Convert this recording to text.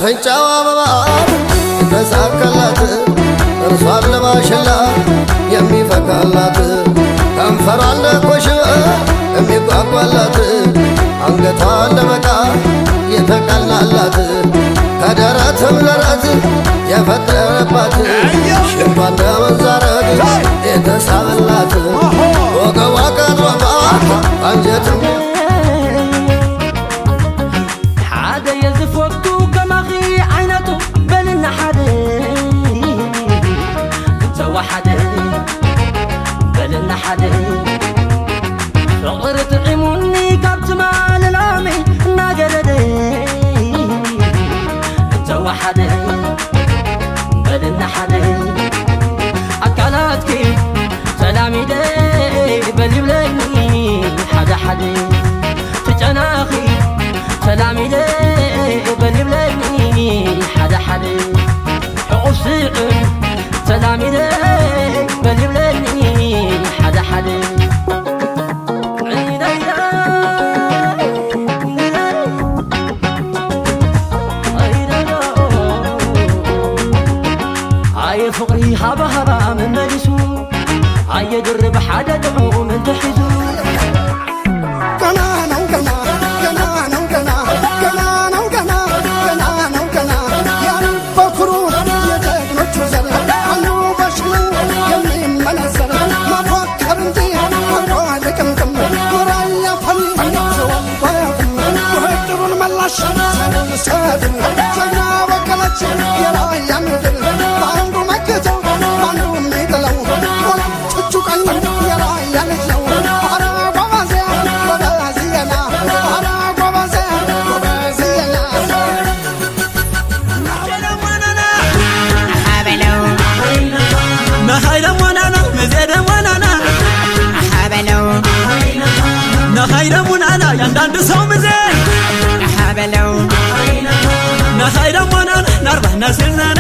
فنجاوا ببار تساكلات رصار لباشلا يمي فكالات كنفر على كوش يمي قاقلات አንገቷን ለመቃ የተቀላላት ከደረት ምለረት የፈጠረባት ሽንቷን ለመንዛረግ የተሳበላት ወገቧ ቀጥሮባት አንጀትም سلامي لي بني بلاني حدا حدا عصيق سلامي لي بني بلاني حدا حدا هاي فقري هبا هبا من مجسو هاي درب حدا دعو من تحزو نخيرمون أنا يندان دسوم زين حبلو نخيرمون أنا نربح نسلنا